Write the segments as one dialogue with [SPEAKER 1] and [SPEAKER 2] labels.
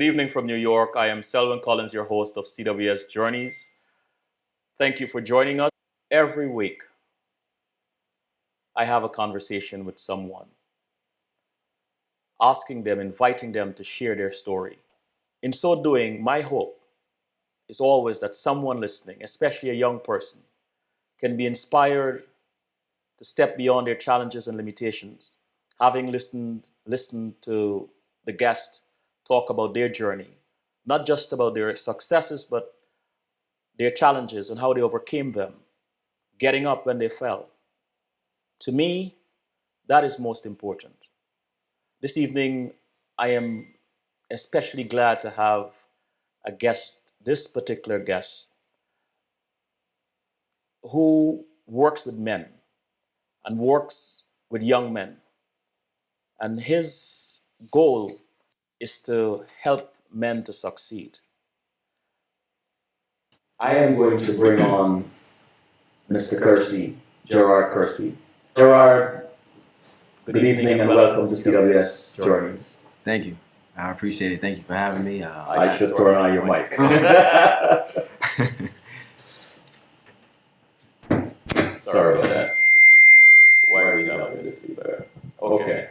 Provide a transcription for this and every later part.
[SPEAKER 1] Good evening from New York. I am Selwyn Collins, your host of CWS Journeys. Thank you for joining us. Every week, I have a conversation with someone, asking them, inviting them to share their story. In so doing, my hope is always that someone listening, especially a young person, can be inspired to step beyond their challenges and limitations. Having listened to the guest talk about their journey, not just about their successes, but their challenges and how they overcame them, getting up when they fell. To me, that is most important. This evening, I am especially glad to have a guest, this particular guest, who works with men and works with young men. And his goal is to help men to succeed. I am going to bring on Mr. Kersey, Gerard Kersey. Gerard, good evening and welcome to CWS Journeys.
[SPEAKER 2] Thank you. I appreciate it. Thank you for having me.
[SPEAKER 1] I should turn on your mic. Sorry about that. Why are we not going to speak better? Okay.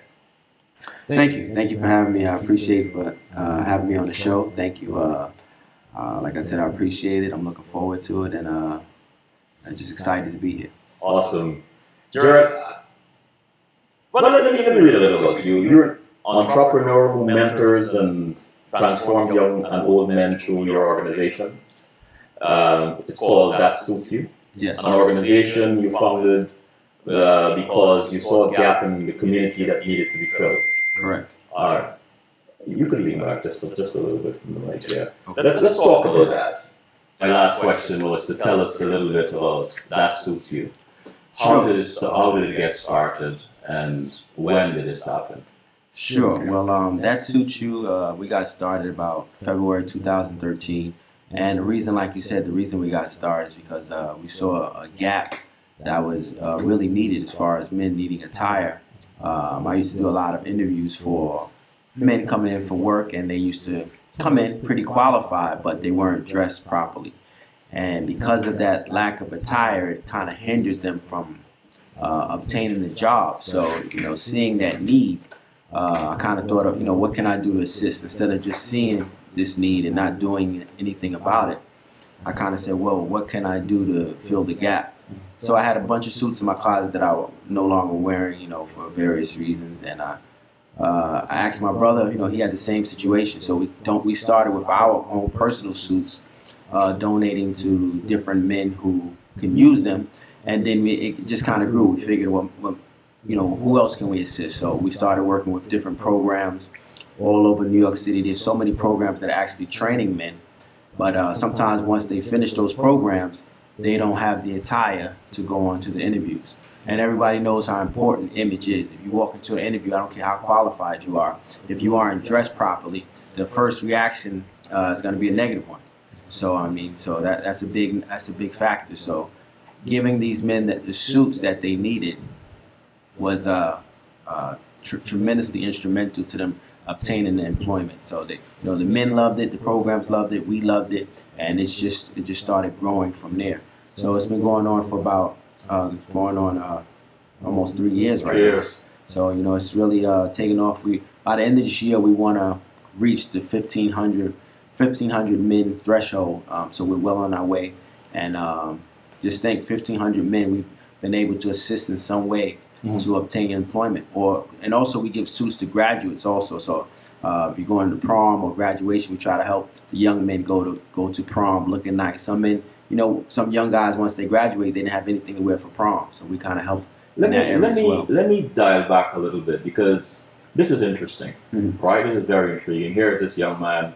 [SPEAKER 2] Thank you. Thank you for having me. I appreciate for having me on the show. Thank you. Like I said, I appreciate it. I'm looking forward to it, and I'm just excited to be here.
[SPEAKER 1] Awesome. Gerard, well, let me read a little about you. You're an entrepreneur who mentors and transforms young and old men through your organization. It's called That Suits You.
[SPEAKER 2] Yes.
[SPEAKER 1] An organization you founded because you saw a gap in the community that needed to be filled.
[SPEAKER 2] Correct.
[SPEAKER 1] All right. You could lean back just a little bit from the mic there.
[SPEAKER 2] Okay.
[SPEAKER 1] Let's talk about that. My last question was to tell us a little bit about That Suits You. How did it get started, and when did this happen?
[SPEAKER 2] Sure. Well, That Suits You, we got started about February 2013. And the reason, like you said, the reason we got started is because we saw a gap that was really needed as far as men needing attire. I used to do a lot of interviews for men coming in for work, and they used to come in pretty qualified, but they weren't dressed properly. And because of that lack of attire, it kind of hindered them from obtaining the job. So, seeing that need, I kind of thought of, what can I do to assist? Instead of just seeing this need and not doing anything about it, I kind of said, well, what can I do to fill the gap? So I had a bunch of suits in my closet that I was no longer wearing, for various reasons. And I asked my brother, he had the same situation. So we started with our own personal suits, donating to different men who can use them. And then it just kind of grew. We figured, well, who else can we assist? So we started working with different programs all over New York City. There's so many programs that are actually training men. But sometimes once they finish those programs, they don't have the attire to go on to the interviews. And everybody knows how important image is. If you walk into an interview, I don't care how qualified you are, if you aren't dressed properly, the first reaction is going to be a negative one. So that's a big factor. So giving these men the suits that they needed was tremendously instrumental to them obtaining the employment. So the men loved it, the programs loved it, we loved it, and it just started growing from there. So it's been going on for about almost 3 years right now. So it's really taken off. By the end of this year, we want to reach the 1,500 men threshold. So we're well on our way, and just think 1,500 men we've been able to assist in some way to obtain employment. And also we give suits to graduates also. So if you're going to prom or graduation, we try to help the young men go to prom looking nice. Some men, some young guys, once they graduate, they didn't have anything to wear for prom. So we kind of help in that area as well.
[SPEAKER 1] Let me dial back a little bit, because this is interesting, right? This is very intriguing. Here is this young man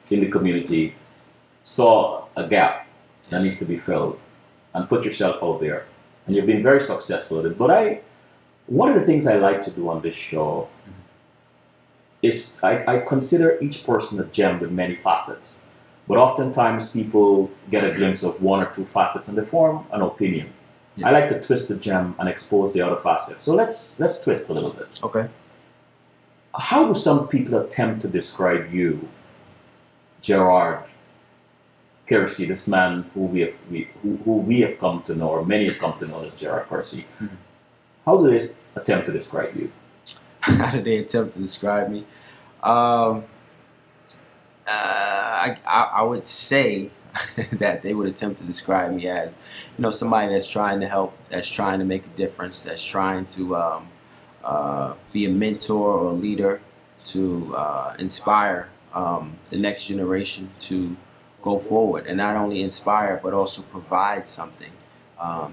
[SPEAKER 1] in the community, saw a gap that needs to be filled, and put yourself out there. And you've been very successful at it. But one of the things I like to do on this show is I consider each person a gem with many facets. But oftentimes people get a glimpse of one or two facets and they form an opinion. Yes. I like to twist the gem and expose the other facets. So let's twist a little bit.
[SPEAKER 2] Okay.
[SPEAKER 1] How do some people attempt to describe you Gerard Kersey, this man who we have come to know, or many have come to know as Gerard Kersey.
[SPEAKER 2] Mhm.
[SPEAKER 1] How do they attempt to describe you?
[SPEAKER 2] How do they attempt to describe me? Um, I would say that they would attempt to describe me as, somebody that's trying to help, that's trying to make a difference, that's trying to be a mentor or a leader to inspire the next generation to go forward, and not only inspire but also provide something.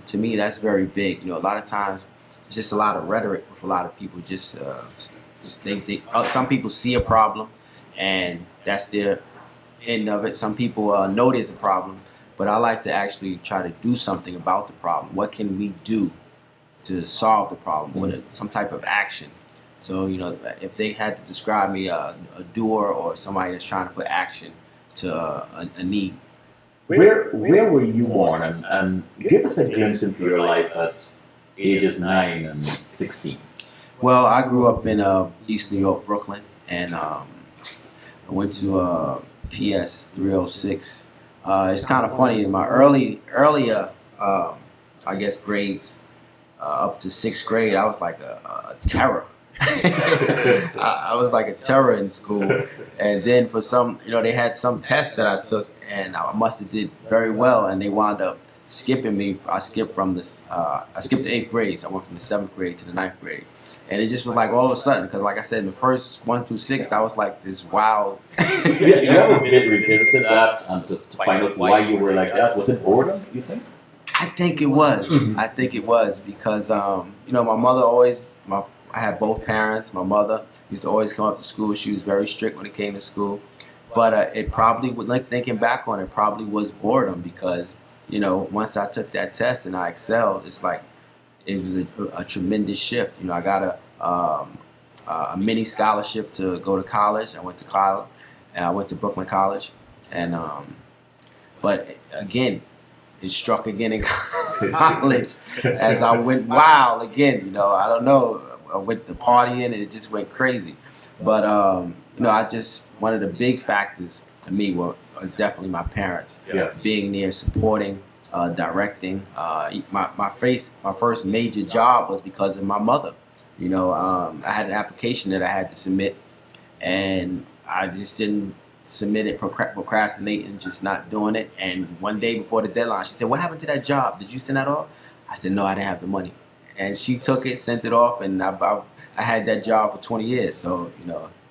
[SPEAKER 2] To me, that's very big. A lot of times it's just a lot of rhetoric with a lot of people. Just some people see a problem, and that's their end of it. Some people know there's a problem, but I like to actually try to do something about the problem. What can we do to solve the problem with some type of action? So, if they had to describe me a doer or somebody that's trying to put action to a need.
[SPEAKER 1] Where were you born, and give us a glimpse into your life at ages 9 and 16.
[SPEAKER 2] Well, I grew up in East New York, Brooklyn, and I went to PS 306. It's kind of funny. In my earlier, I guess, grades up to 6th grade, I was like a terror. I was like a terror in school, and then for some, they had some test that I took, and I must have did very well, and they wound up skipping me. I skipped the 8th grade, so I went from the 7th grade to the 9th grade, and it just was like all of a sudden, because like I said, in the first 1 through 6, I was like this wild.
[SPEAKER 1] You ever revisited that and to find out why you were like that? Was it boredom, you think?
[SPEAKER 2] I think it was. I think it was because my mother always I had both parents. My mother used to always come up to school. She was very strict when it came to school. But it probably, thinking back on it, probably was boredom because, once I took that test and I excelled, it's like it was a tremendous shift. I got a mini scholarship to go to college. I went to college, and I went to Brooklyn College. And but again, it struck again in college as I went wild again. I don't know. I went to partying and it just went crazy. But I just, one of the big factors to me was definitely my parents.
[SPEAKER 1] Yes.
[SPEAKER 2] Being there, supporting, directing. My first major job was because of my mother. I had an application that I had to submit, and I just didn't submit it, procrastinating, just not doing it. And one day before the deadline, she said, "What happened to that job? Did you send that off?" I said, "No, I didn't have the money." And she took it, sent it off, and I had that job for 20 years. So,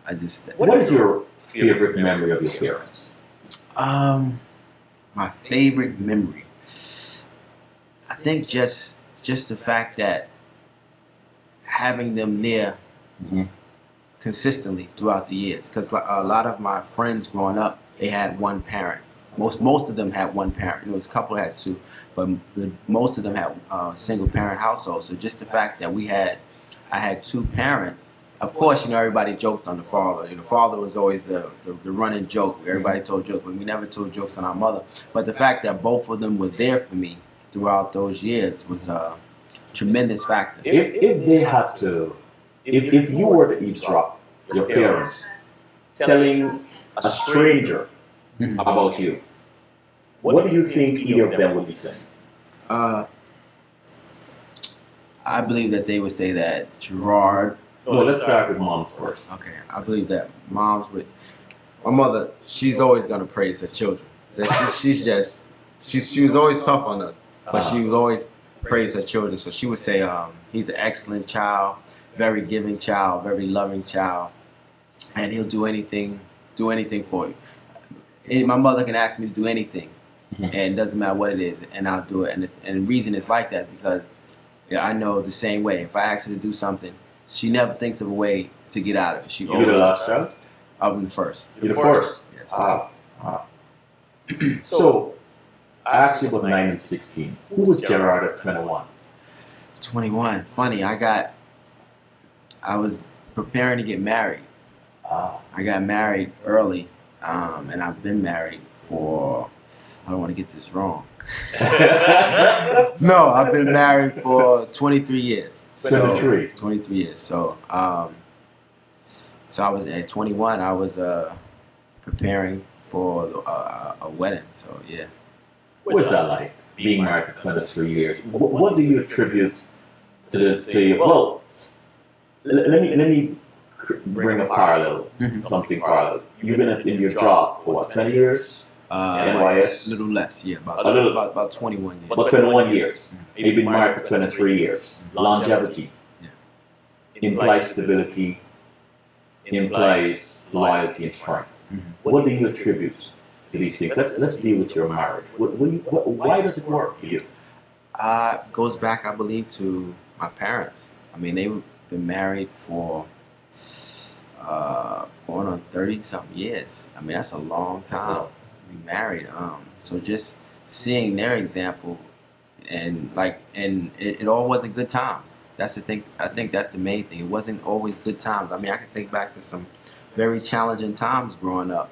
[SPEAKER 2] I just...
[SPEAKER 1] What is your favorite memory of your parents?
[SPEAKER 2] My favorite memory, I think just the fact that having them there consistently throughout the years. Because a lot of my friends growing up, they had one parent. Most of them had one parent. There was a couple that had two, but most of them had single parent households. So just the fact that I had two parents. Of course, everybody joked on the father. The father was always the running joke. Everybody told jokes, but we never told jokes on our mother. But the fact that both of them were there for me throughout those years was a tremendous factor.
[SPEAKER 1] If they had to, if you were to eavesdrop your parents telling a stranger about you, what do you think either of them would be saying?
[SPEAKER 2] I believe that they would say that Gerard.
[SPEAKER 1] No, let's start with moms first.
[SPEAKER 2] Okay, I believe that moms would. My mother, she's always gonna praise her children. She was always tough on us, but she would always praise her children. So she would say, he's an excellent child, very giving child, very loving child, and he'll do anything for you. And my mother can ask me to do anything, and it doesn't matter what it is, and I'll do it. And the reason it's like that is because I know the same way. If I ask her to do something, she never thinks of a way to get out of it.
[SPEAKER 1] You're the last child?
[SPEAKER 2] I'm the first.
[SPEAKER 1] You're the first? Yes. So, I asked you about 9 and 16. Who was Gerard at 21?
[SPEAKER 2] 21. Funny, I was preparing to get married. I got married early, and I've been married for, I don't want to get this wrong. No, I've been married for 23 years. 23 years. So I was at 21. I was preparing for a wedding. So yeah.
[SPEAKER 3] What's that like, being married for 23 years? What do you attribute to well, let me bring a parallel, something parallel. You've been in your job for what, 20 years? NYS?
[SPEAKER 2] A little less, yeah, about 21 years.
[SPEAKER 3] About 21 years. You've been married for 23 years. Longevity implies stability, implies loyalty and strength. What do you attribute to these things? Let's deal with your marriage. Why does it work for you?
[SPEAKER 2] Goes back, I believe, to my parents. I mean, they've been married for going on 30-something years. I mean, that's a long time to be married. So just seeing their example, and it all wasn't good times. That's the thing. I think that's the main thing. It wasn't always good times. I mean, I can think back to some very challenging times growing up,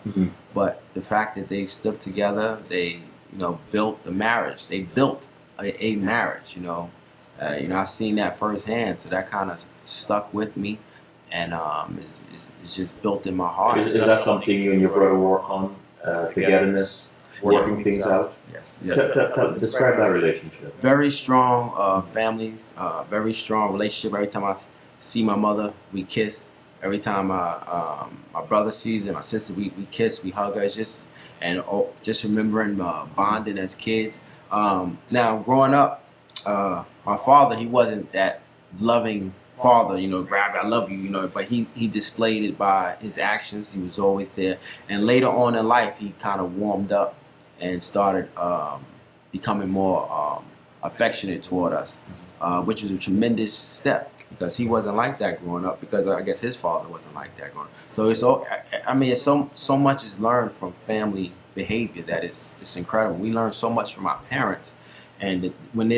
[SPEAKER 2] but the fact that they stuck together, they built the marriage. They built a marriage. I've seen that firsthand, so that kind of stuck with me, and it's just built in my heart.
[SPEAKER 3] Is that something you and your brother work on, togetherness, working things out?
[SPEAKER 2] Yes.
[SPEAKER 3] Describe that relationship.
[SPEAKER 2] Very strong families, very strong relationship. Every time I see my mother, we kiss. Every time my brother sees her, my sister, we kiss, we hug her. It's just remembering bonding as kids. Now, growing up, my father, he wasn't that loving father, grab, I love you, but he displayed it by his actions. He was always there. And later on in life, he kind of warmed up and started becoming more affectionate toward us, which was a tremendous step, because he wasn't like that growing up, because I guess his father wasn't like that growing up. So it's so much is learned from family behavior that it's incredible. We learn so much from our parents, and when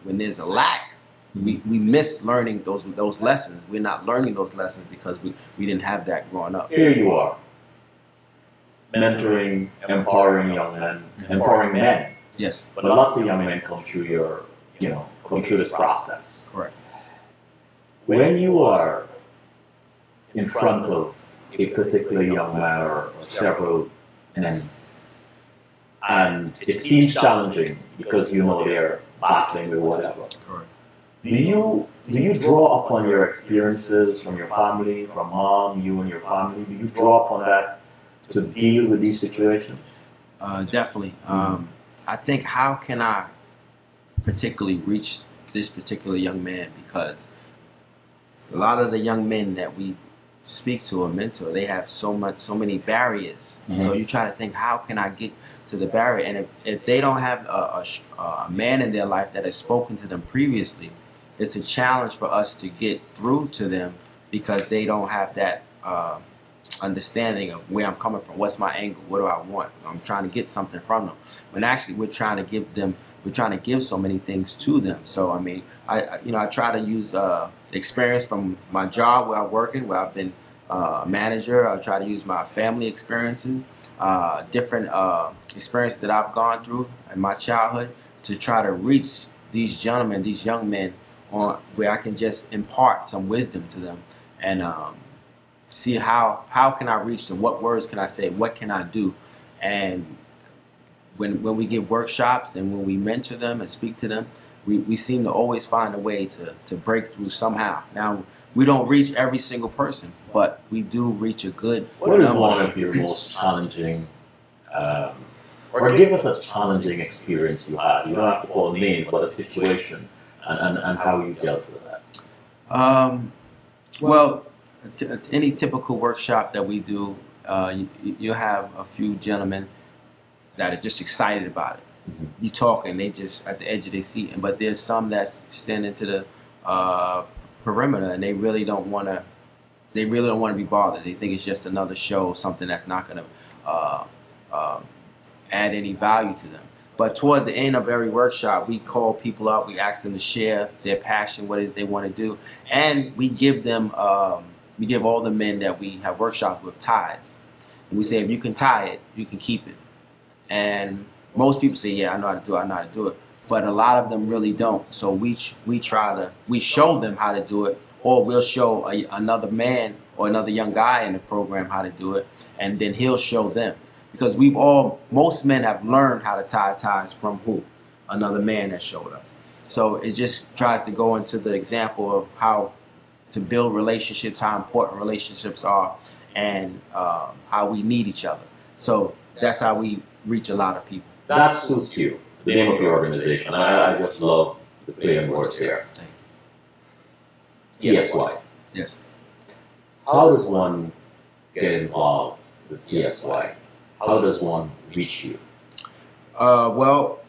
[SPEAKER 2] there's a lack, we miss learning those lessons. We're not learning those lessons because we didn't have that growing up.
[SPEAKER 3] Here you are, mentoring, empowering young men, empowering men.
[SPEAKER 2] Yes.
[SPEAKER 3] But lots of young men come through come through this process.
[SPEAKER 2] Correct.
[SPEAKER 3] When you are in front of a particular young man or several men, and it seems challenging because they're battling with whatever.
[SPEAKER 2] Correct.
[SPEAKER 3] Do you draw upon your experiences from your family, from mom, you and your family? Do you draw upon that to deal with these situations?
[SPEAKER 2] Definitely. I think, how can I particularly reach this particular young man? Because a lot of the young men that we speak to or mentor, they have so many barriers. So you try to think, how can I get to the barrier? And if they don't have a man in their life that has spoken to them previously, it's a challenge for us to get through to them, because they don't have that understanding of where I'm coming from. What's my angle? What do I want? I'm trying to get something from them. When actually we're trying to give so many things to them. So I mean, I try to use experience from my job where I'm working, where I've been a manager. I try to use my family experiences, different experiences that I've gone through in my childhood, to try to reach these gentlemen, these young men, on where I can just impart some wisdom to them, and see how can I reach them, what words can I say, what can I do. And when we give workshops and when we mentor them and speak to them, we seem to always find a way to break through somehow. Now, we don't reach every single person, but we do reach a good
[SPEAKER 3] What is
[SPEAKER 2] number.
[SPEAKER 3] one of your most challenging, or give us a challenging experience you had? You don't have to call names, but a situation, and how you dealt with that.
[SPEAKER 2] Well, any typical workshop that we do, you have a few gentlemen that are just excited about it. You talk and they just at the edge of their seat, but there's some that's standing to the perimeter, and they really don't want to be bothered. They think it's just another show, something that's not going to add any value to them. But toward the end of every workshop, we call people up, we ask them to share their passion, what it is they want to do, and we give them we give all the men that we have workshops with ties, and we say, if you can tie it, you can keep it. And most people say, yeah, I know how to do it, but a lot of them really don't. So we show them how to do it, or we'll show another man or another young guy in the program how to do it, and then he'll show them. because most men have learned how to tie ties from who? Another man that showed us. So it just tries to go into the example of how to build relationships, how important relationships are, and how we need each other. So that's how we reach a lot of people.
[SPEAKER 3] That suits you. The name of your organization. I just love the play on words here. TSY.
[SPEAKER 2] Yes.
[SPEAKER 3] How does one get involved with TSY? How does one reach you?
[SPEAKER 2] Well,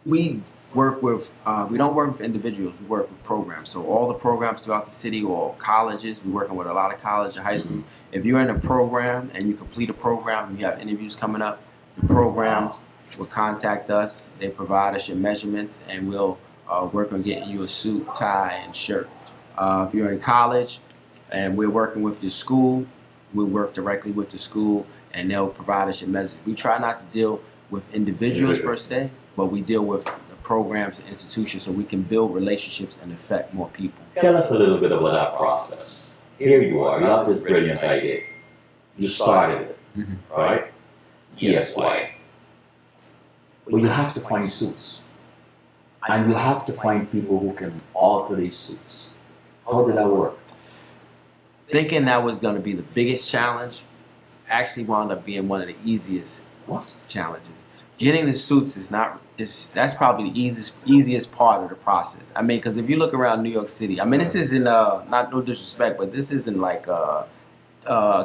[SPEAKER 2] we work with, we don't work with individuals, we work with programs. So all the programs throughout the city or colleges, we're working with a lot of college and high school. If you're in a program and you complete a program and you have interviews coming up, the programs will contact us. They provide us your measurements and we'll work on getting you a suit, tie, and shirt. If you're in college and we're working with your school, we work directly with the school and they'll provide us your measurements. We try not to deal with individuals per se, but we deal with the programs and institutions so we can build relationships and affect more people.
[SPEAKER 3] Tell us a little bit about that process. Here you are, you have this brilliant idea. You started it, right? TSY. But you have to find suits. And you have to find people who can alter these suits. How did that work?
[SPEAKER 2] Thinking that was going to be the biggest challenge actually wound up being one of the easiest challenges. Getting the suits that's probably the easiest part of the process. I mean, because if you look around New York City, I mean, this isn't not no disrespect, but this isn't like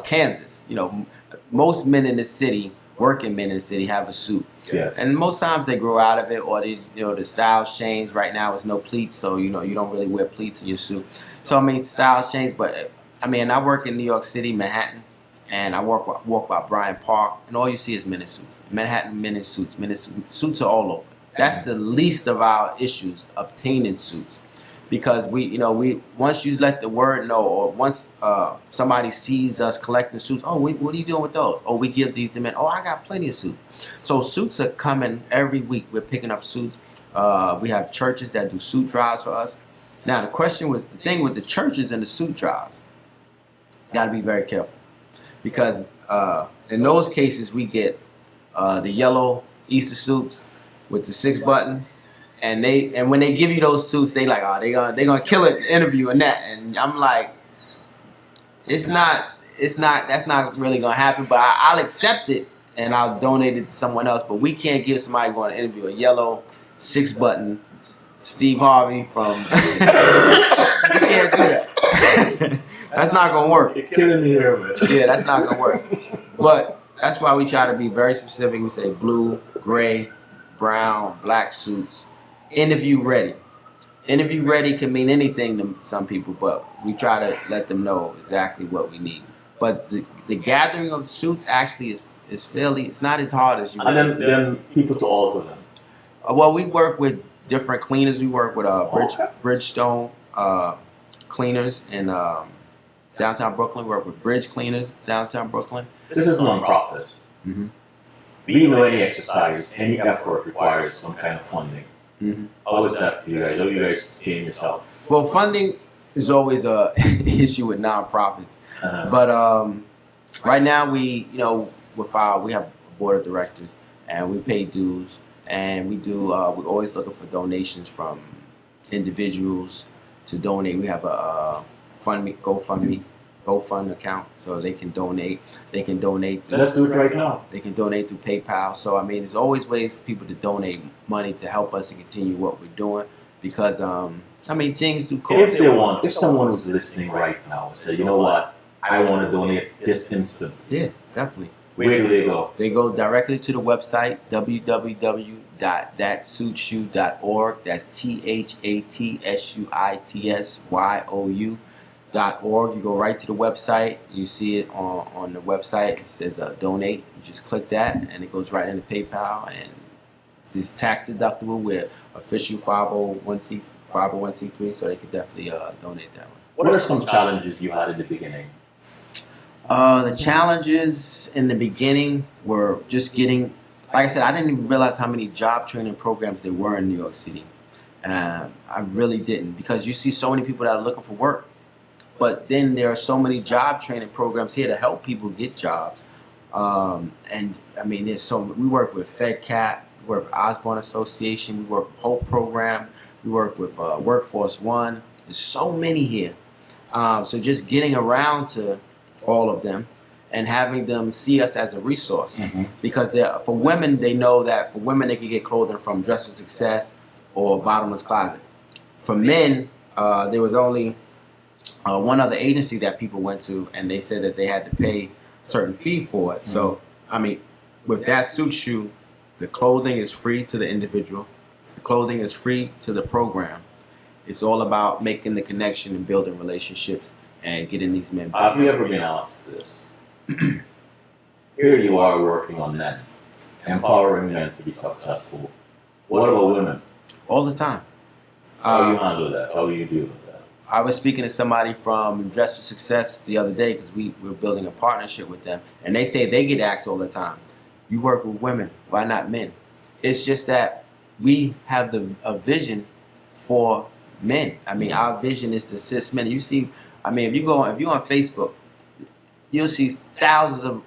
[SPEAKER 2] Kansas. You know, most men in the city, working men in the city, have a suit.
[SPEAKER 3] Yeah.
[SPEAKER 2] And most times they grow out of it, or they, the styles change. Right now, it's no pleats, so you don't really wear pleats in your suit. So I mean, styles change, but I mean, I work in New York City, Manhattan. And I walk by Bryant Park, and all you see is men in suits. Manhattan men in suits. Suits are all over. That's the least of our issues, obtaining suits, because we once you let the word know, or once somebody sees us collecting suits, oh, what are you doing with those? Oh, we give these to men. Oh, I got plenty of suits. So suits are coming every week. We're picking up suits. We have churches that do suit drives for us. Now the thing with the churches and the suit drives, you got to be very careful. Because in those cases, we get the yellow Easter suits with the 6 buttons, and when they give you those suits, they like, oh, they gonna kill it interview and that, and I'm like, that's not really gonna happen. But I'll accept it and I'll donate it to someone else. But we can't give somebody going to interview a yellow 6 button Steve Harvey from. We can't do that. That's not gonna work.
[SPEAKER 3] You're killing me here, man.
[SPEAKER 2] Yeah, that's not gonna work. But that's why we try to be very specific. We say blue, gray, brown, black suits. Interview ready. Interview ready can mean anything to some people, but we try to let them know exactly what we need. But the gathering of suits actually is fairly. It's not as hard as you.
[SPEAKER 3] And then people to alter them.
[SPEAKER 2] Well, we work with different cleaners. We work with Bridgestone cleaners in downtown Brooklyn. We work with Bridge Cleaners downtown Brooklyn.
[SPEAKER 3] This is non-profit. We know any exercise, any effort requires some kind of funding. How is that for you guys? How do you guys sustain yourself?
[SPEAKER 2] Well, funding is always an issue with nonprofits. But right now we have a board of directors and we pay dues, and we're always looking for donations from individuals to donate. We have a GoFund account, so they can donate. They can donate.
[SPEAKER 3] Let's do it right now.
[SPEAKER 2] They can donate through PayPal. So I mean, there's always ways for people to donate money to help us to continue what we're doing. Because I mean, things do cost.
[SPEAKER 3] If someone was listening right now and said, you know what, I want to donate this instant.
[SPEAKER 2] Yeah, definitely.
[SPEAKER 3] Where do they go?
[SPEAKER 2] They go directly to the website www.thatsuitsyou.org. That's THATSUITSYOU.org. You go right to the website. You see it on the website. It says donate. You just click that, and it goes right into PayPal, and it's tax deductible. We're official 501c3, so they could definitely donate that way.
[SPEAKER 3] What are some challenges you had in the beginning?
[SPEAKER 2] The challenges in the beginning were just getting, like I said, I didn't even realize how many job training programs there were in New York City. I really didn't, because you see so many people that are looking for work. But then there are so many job training programs here to help people get jobs. And I mean, we work with FedCat, we work with Osborne Association, we work with Hope Program, we work with Workforce One. There's so many here. So just getting around to all of them and having them see us as a resource. Because for women, they know that for women, they can get clothing from Dress for Success or Bottomless Closet. For men, there was only one other agency that people went to, and they said that they had to pay a certain fee for it. So, I mean, with That Suits You, the clothing is free to the individual. The clothing is free to the program. It's all about making the connection and building relationships and getting these men back.
[SPEAKER 3] Have you ever been asked this? Here you are working on men, empowering men to be successful. What about women?
[SPEAKER 2] All the time.
[SPEAKER 3] How do you handle that? How do you deal with that?
[SPEAKER 2] I was speaking to somebody from Dress for Success the other day because we're building a partnership with them, and they say they get asked all the time, "You work with women, why not men?" It's just that we have a vision for men. I mean, our vision is to assist men. You see, I mean, if you're on Facebook, you'll see thousands of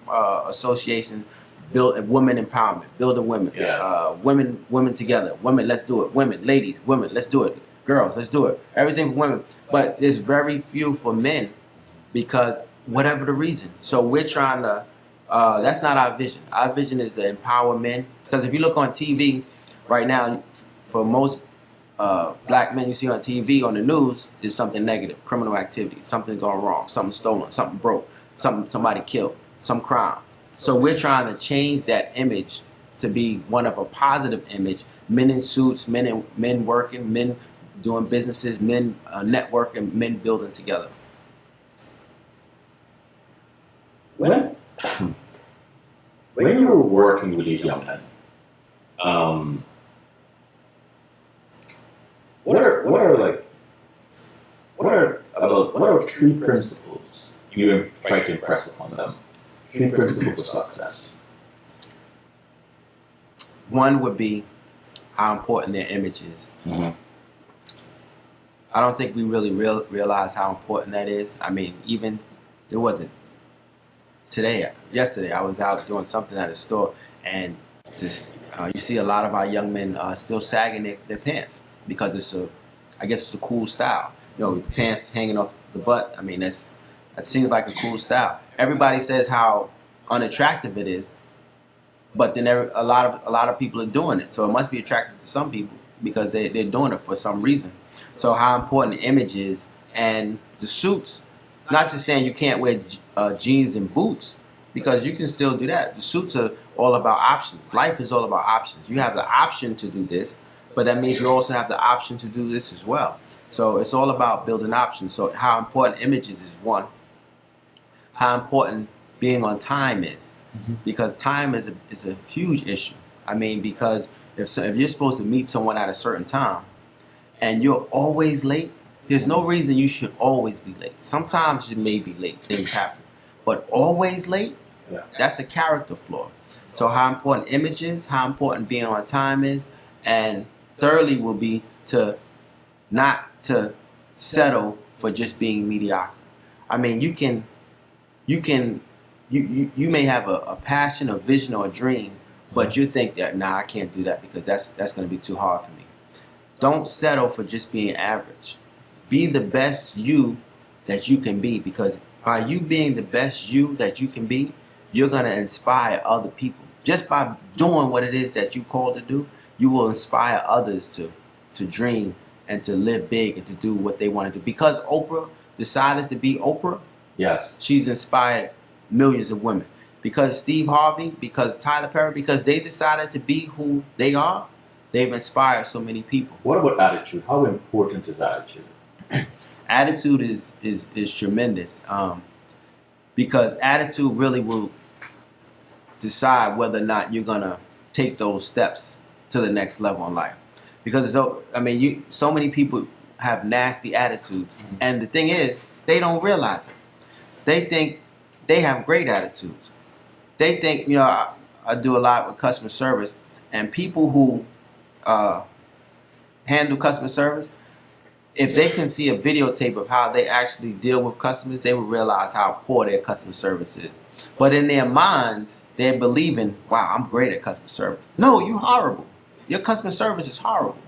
[SPEAKER 2] associations built women empowerment, building women, women together, women, let's do it, women, ladies, women, let's do it, girls, let's do it, everything for women. But there's very few for men because whatever the reason. So we're trying to, that's not our vision. Our vision is to empower men. Because if you look on TV right now, for most black men you see on TV, on the news, is something negative, criminal activity, something going wrong, something stolen, something broke, somebody killed, some crime. So we're trying to change that image to be one of a positive image. Men in suits, men working, men doing businesses, men networking, men building together.
[SPEAKER 3] When you were working with these young men, what are three principles you try to impress upon them? Three principles of success.
[SPEAKER 2] One would be how important their image is. I don't think we really realize how important that is. I mean, even it wasn't yesterday I was out doing something at a store, and just you see a lot of our young men still sagging their pants because I guess it's a cool style. You know, pants hanging off the butt. I mean, that seems like a cool style. Everybody says how unattractive it is, but then a lot of people are doing it. So it must be attractive to some people because they're doing it for some reason. So how important the image is, and the suits. Not just saying you can't wear jeans and boots, because you can still do that. The suits are all about options. Life is all about options. You have the option to do this, but that means you also have the option to do this as well. So it's all about building options. So how important images is one. How important being on time is, because time is a huge issue. I mean, because if you're supposed to meet someone at a certain time and you're always late, there's no reason you should always be late. Sometimes you may be late, things happen. But always late, that's a character flaw. So how important image is, how important being on time is, and thirdly will be to not to settle for just being mediocre. I mean, you may have a passion, a vision, or a dream, but you think that, nah, I can't do that because that's going to be too hard for me. Don't settle for just being average. Be the best you that you can be, because by you being the best you that you can be, you're going to inspire other people. Just by doing what it is that you called to do, you will inspire others to dream and to live big and to do what they want to do. Because Oprah decided to be Oprah,
[SPEAKER 3] yes,
[SPEAKER 2] she's inspired millions of women. Because Steve Harvey, because Tyler Perry, because they decided to be who they are, they've inspired so many people.
[SPEAKER 3] What about attitude? How important is attitude?
[SPEAKER 2] Attitude is tremendous, because attitude really will decide whether or not you're gonna take those steps to the next level in life. Because so many people have nasty attitudes, and the thing is, they don't realize it. They think they have great attitudes. They think, I do a lot with customer service, and people who handle customer service, if they can see a videotape of how they actually deal with customers, they will realize how poor their customer service is. But in their minds, they're believing, wow, I'm great at customer service. No, you're horrible. Your customer service is horrible.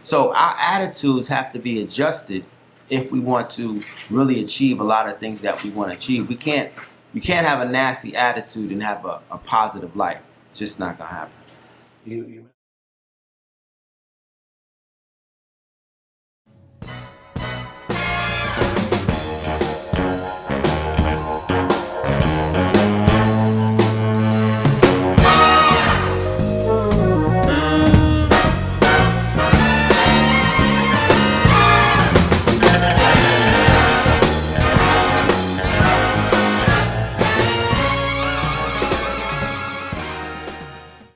[SPEAKER 2] So our attitudes have to be adjusted if we want to really achieve a lot of things that we want to achieve. You can't have a nasty attitude and have a positive life. It's just not going to happen.
[SPEAKER 3] You